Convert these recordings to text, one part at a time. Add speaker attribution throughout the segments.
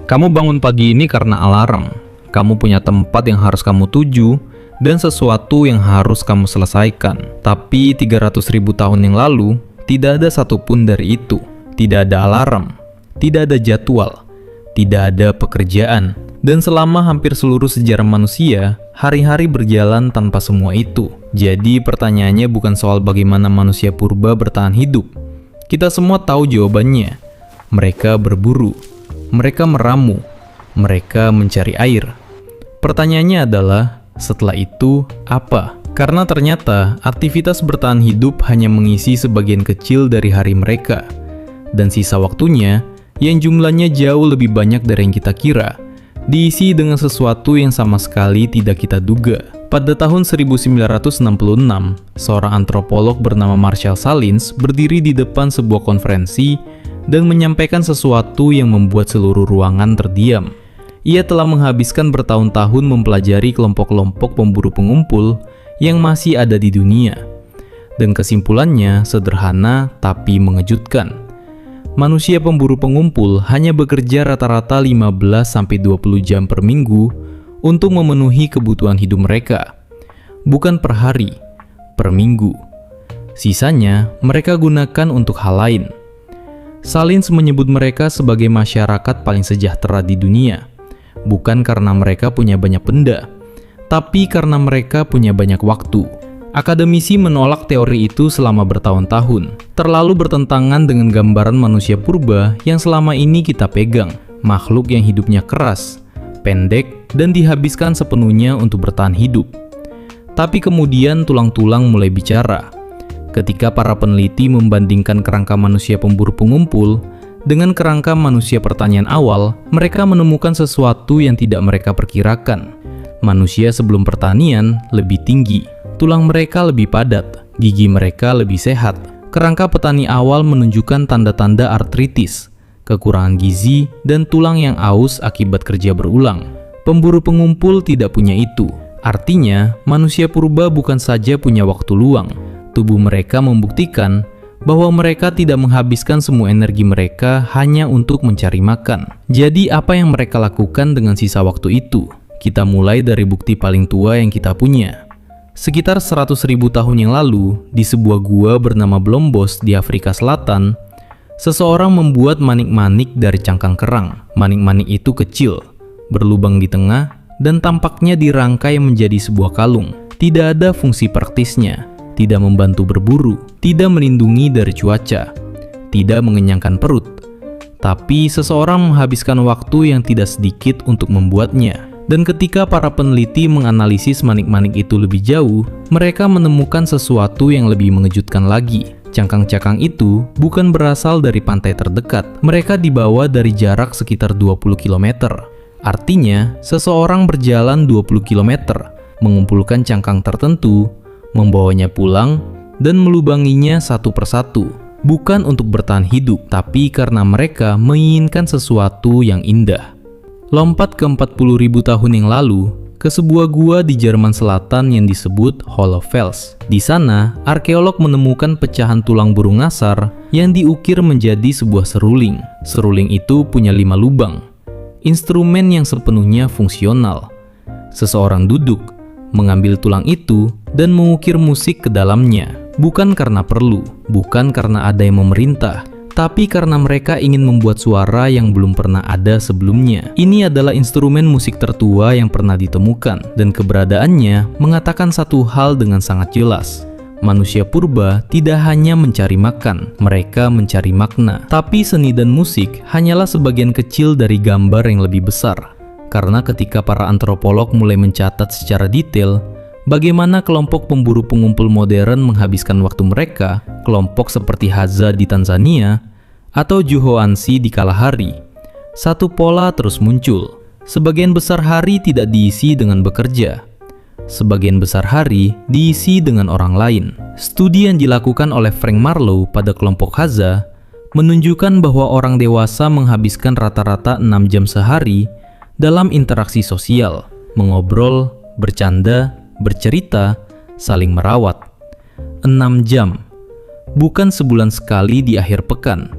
Speaker 1: Kamu bangun pagi ini karena alarm. Kamu punya tempat yang harus kamu tuju dan sesuatu yang harus kamu selesaikan. Tapi 300.000 tahun yang lalu, tidak ada satupun dari itu. Tidak ada alarm, tidak ada jadwal, tidak ada pekerjaan. Dan selama hampir seluruh sejarah manusia, hari-hari berjalan tanpa semua itu. Jadi pertanyaannya bukan soal bagaimana manusia purba bertahan hidup. Kita semua tahu jawabannya. Mereka berburu, mereka meramu, mereka mencari air. Pertanyaannya adalah, setelah itu apa? Karena ternyata aktivitas bertahan hidup hanya mengisi sebagian kecil dari hari mereka. Dan sisa waktunya, yang jumlahnya jauh lebih banyak dari yang kita kira, diisi dengan sesuatu yang sama sekali tidak kita duga. Pada tahun 1966, seorang antropolog bernama Marshall Salins berdiri di depan sebuah konferensi dan menyampaikan sesuatu yang membuat seluruh ruangan terdiam. Ia telah menghabiskan bertahun-tahun mempelajari kelompok-kelompok pemburu pengumpul yang masih ada di dunia. Dan kesimpulannya sederhana tapi mengejutkan. Manusia pemburu pengumpul hanya bekerja rata-rata 15-20 jam per minggu untuk memenuhi kebutuhan hidup mereka. Bukan per hari, per minggu. Sisanya mereka gunakan untuk hal lain. Salins menyebut mereka sebagai masyarakat paling sejahtera di dunia. Bukan karena mereka punya banyak benda, tapi karena mereka punya banyak waktu. Akademisi menolak teori itu selama bertahun-tahun. Terlalu bertentangan dengan gambaran manusia purba yang selama ini kita pegang. Makhluk yang hidupnya keras, pendek, dan dihabiskan sepenuhnya untuk bertahan hidup. Tapi kemudian tulang-tulang mulai bicara. Ketika para peneliti membandingkan kerangka manusia pemburu pengumpul dengan kerangka manusia pertanian awal, mereka menemukan sesuatu yang tidak mereka perkirakan. Manusia sebelum pertanian lebih tinggi, tulang mereka lebih padat, gigi mereka lebih sehat. Kerangka petani awal menunjukkan tanda-tanda artritis, kekurangan gizi, dan tulang yang aus akibat kerja berulang. Pemburu pengumpul tidak punya itu. Artinya, manusia purba bukan saja punya waktu luang. Tubuh mereka membuktikan bahwa mereka tidak menghabiskan semua energi mereka hanya untuk mencari makan. Jadi, apa yang mereka lakukan dengan sisa waktu itu? Kita mulai dari bukti paling tua yang kita punya. Sekitar 100.000 tahun yang lalu, di sebuah gua bernama Blombos di Afrika Selatan, seseorang membuat manik-manik dari cangkang kerang. Manik-manik itu kecil, berlubang di tengah, dan tampaknya dirangkai menjadi sebuah kalung. Tidak ada fungsi praktisnya, tidak membantu berburu, tidak melindungi dari cuaca, tidak mengenyangkan perut. Tapi seseorang menghabiskan waktu yang tidak sedikit untuk membuatnya. Dan ketika para peneliti menganalisis manik-manik itu lebih jauh, mereka menemukan sesuatu yang lebih mengejutkan lagi. Cangkang-cangkang itu bukan berasal dari pantai terdekat. Mereka dibawa dari jarak sekitar 20 km. Artinya, seseorang berjalan 20 km, mengumpulkan cangkang tertentu, membawanya pulang, dan melubanginya satu persatu. Bukan untuk bertahan hidup, tapi karena mereka menginginkan sesuatu yang indah. Lompat ke 40.000 tahun yang lalu, ke sebuah gua di Jerman Selatan yang disebut Hollow Fels. Di sana, arkeolog menemukan pecahan tulang burung ngasar yang diukir menjadi sebuah seruling. Seruling itu punya 5 lubang. Instrumen yang sepenuhnya fungsional. Seseorang duduk, mengambil tulang itu, dan mengukir musik ke dalamnya. Bukan karena perlu, bukan karena ada yang memerintah, tapi karena mereka ingin membuat suara yang belum pernah ada sebelumnya. Ini adalah instrumen musik tertua yang pernah ditemukan, dan keberadaannya mengatakan satu hal dengan sangat jelas. Manusia purba tidak hanya mencari makan, mereka mencari makna. Tapi seni dan musik hanyalah sebagian kecil dari gambar yang lebih besar. Karena ketika para antropolog mulai mencatat secara detail bagaimana kelompok pemburu pengumpul modern menghabiskan waktu mereka, kelompok seperti Hadza di Tanzania atau Juhoansi di Kalahari, satu pola terus muncul. Sebagian besar hari tidak diisi dengan bekerja. Sebagian besar hari diisi dengan orang lain. Studi yang dilakukan oleh Frank Marlowe pada kelompok Hadza menunjukkan bahwa orang dewasa menghabiskan rata-rata 6 jam sehari dalam interaksi sosial, mengobrol, bercanda, bercerita, saling merawat. 6 jam. Bukan sebulan sekali di akhir pekan,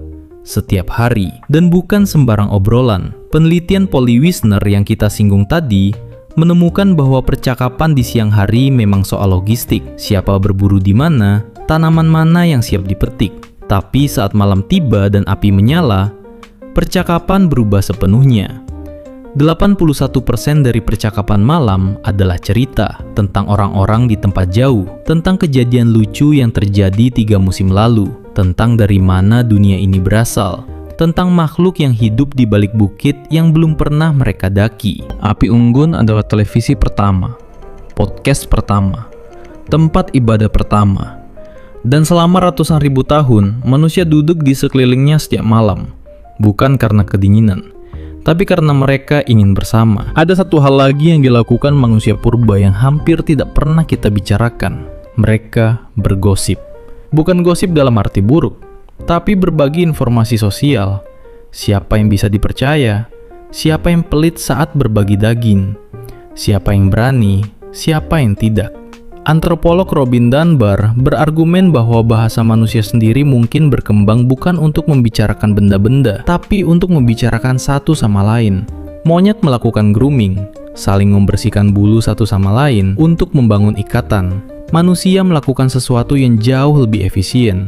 Speaker 1: setiap hari, dan bukan sembarang obrolan. Penelitian Polly Wisner yang kita singgung tadi menemukan bahwa percakapan di siang hari memang soal logistik, siapa berburu di mana, tanaman mana yang siap dipetik. Tapi saat malam tiba dan api menyala, percakapan berubah sepenuhnya. 81% dari percakapan malam adalah cerita tentang orang-orang di tempat jauh, tentang kejadian lucu yang terjadi 3 musim lalu, tentang dari mana dunia ini berasal, tentang makhluk yang hidup di balik bukit yang belum pernah mereka daki. Api Unggun adalah televisi pertama, podcast pertama, tempat ibadah pertama. Dan selama ratusan ribu tahun, manusia duduk di sekelilingnya setiap malam, bukan karena kedinginan, tapi karena mereka ingin bersama. Ada satu hal lagi yang dilakukan manusia purba yang hampir tidak pernah kita bicarakan. Mereka bergosip. Bukan gosip dalam arti buruk, tapi berbagi informasi sosial. Siapa yang bisa dipercaya, siapa yang pelit saat berbagi daging, siapa yang berani, siapa yang tidak. Antropolog Robin Dunbar berargumen bahwa bahasa manusia sendiri mungkin berkembang bukan untuk membicarakan benda-benda, tapi untuk membicarakan satu sama lain. Monyet melakukan grooming, saling membersihkan bulu satu sama lain untuk membangun ikatan. Manusia melakukan sesuatu yang jauh lebih efisien.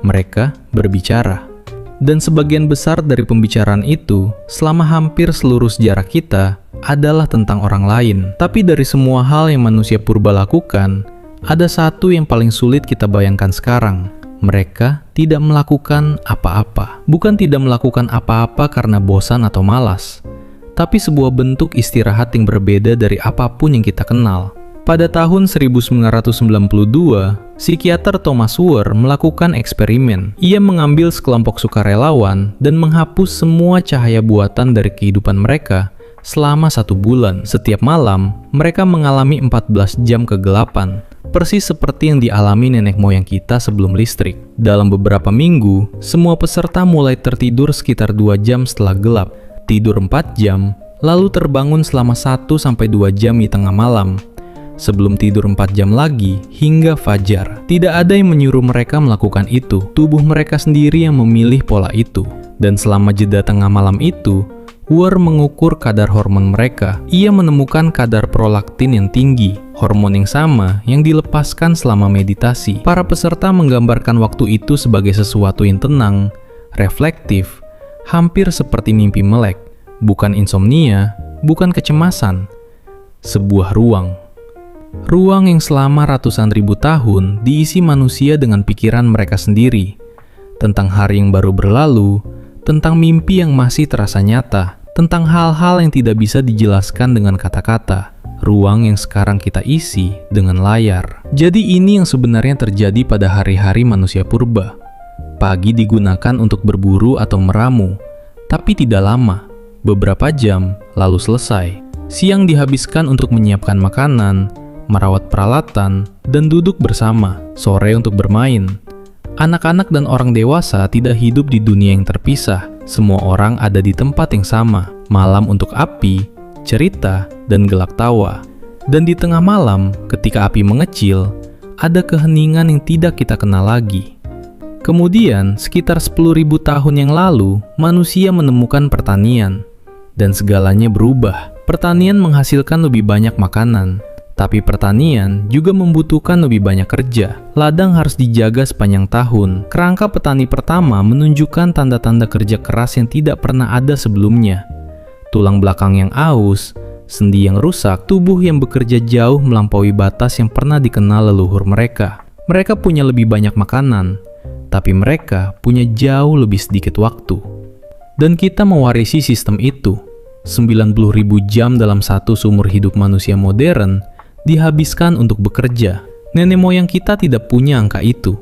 Speaker 1: Mereka berbicara. Dan sebagian besar dari pembicaraan itu, selama hampir seluruh sejarah kita, adalah tentang orang lain. Tapi dari semua hal yang manusia purba lakukan, ada satu yang paling sulit kita bayangkan sekarang. Mereka tidak melakukan apa-apa. Bukan tidak melakukan apa-apa karena bosan atau malas, tapi sebuah bentuk istirahat yang berbeda dari apapun yang kita kenal. Pada tahun 1992, psikiater Thomas Weir melakukan eksperimen. Ia mengambil sekelompok sukarelawan dan menghapus semua cahaya buatan dari kehidupan mereka selama 1 bulan. Setiap malam, mereka mengalami 14 jam kegelapan, persis seperti yang dialami nenek moyang kita sebelum listrik. Dalam beberapa minggu, semua peserta mulai tertidur sekitar 2 jam setelah gelap, tidur 4 jam, lalu terbangun selama 1-2 jam di tengah malam, sebelum tidur 4 jam lagi hingga fajar. Tidak ada yang menyuruh mereka melakukan itu. Tubuh mereka sendiri yang memilih pola itu. Dan selama jeda tengah malam itu, Weir mengukur kadar hormon mereka. Ia menemukan kadar prolaktin yang tinggi, hormon yang sama yang dilepaskan selama meditasi. Para peserta menggambarkan waktu itu sebagai sesuatu yang tenang, reflektif, hampir seperti mimpi melek. Bukan insomnia, bukan kecemasan. Sebuah ruang. Ruang yang selama ratusan ribu tahun diisi manusia dengan pikiran mereka sendiri, tentang hari yang baru berlalu, tentang mimpi yang masih terasa nyata, tentang hal-hal yang tidak bisa dijelaskan dengan kata-kata. Ruang yang sekarang kita isi dengan layar. Jadi ini yang sebenarnya terjadi pada hari-hari manusia purba. Pagi digunakan untuk berburu atau meramu, tapi tidak lama, beberapa jam lalu selesai. Siang dihabiskan untuk menyiapkan makanan, merawat peralatan, dan duduk bersama. Sore untuk bermain. Anak-anak dan orang dewasa tidak hidup di dunia yang terpisah. Semua orang ada di tempat yang sama. Malam untuk api, cerita, dan gelak tawa. Dan di tengah malam, ketika api mengecil, ada keheningan yang tidak kita kenal lagi. Kemudian, sekitar 10.000 tahun yang lalu, manusia menemukan pertanian. Dan segalanya berubah. Pertanian menghasilkan lebih banyak makanan. Tapi pertanian juga membutuhkan lebih banyak kerja. Ladang harus dijaga sepanjang tahun. Kerangka petani pertama menunjukkan tanda-tanda kerja keras yang tidak pernah ada sebelumnya. Tulang belakang yang aus, sendi yang rusak, tubuh yang bekerja jauh melampaui batas yang pernah dikenal leluhur mereka. Mereka punya lebih banyak makanan, tapi mereka punya jauh lebih sedikit waktu. Dan kita mewarisi sistem itu. 90.000 jam dalam satu seumur hidup manusia modern dihabiskan untuk bekerja. Nenek moyang kita tidak punya angka itu.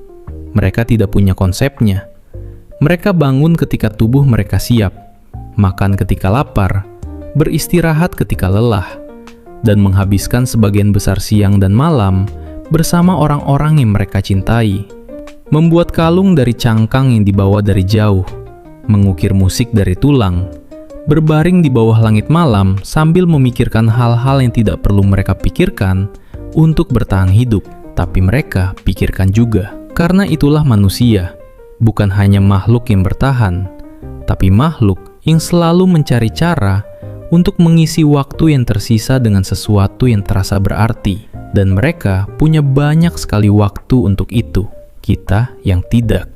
Speaker 1: Mereka tidak punya konsepnya. Mereka bangun ketika tubuh mereka siap, makan ketika lapar, beristirahat ketika lelah, dan menghabiskan sebagian besar siang dan malam bersama orang-orang yang mereka cintai. Membuat kalung dari cangkang yang dibawa dari jauh, mengukir musik dari tulang, berbaring di bawah langit malam sambil memikirkan hal-hal yang tidak perlu mereka pikirkan untuk bertahan hidup, tapi mereka pikirkan juga. Karena itulah manusia, bukan hanya makhluk yang bertahan, tapi makhluk yang selalu mencari cara untuk mengisi waktu yang tersisa dengan sesuatu yang terasa berarti. Dan mereka punya banyak sekali waktu untuk itu, kita yang tidak.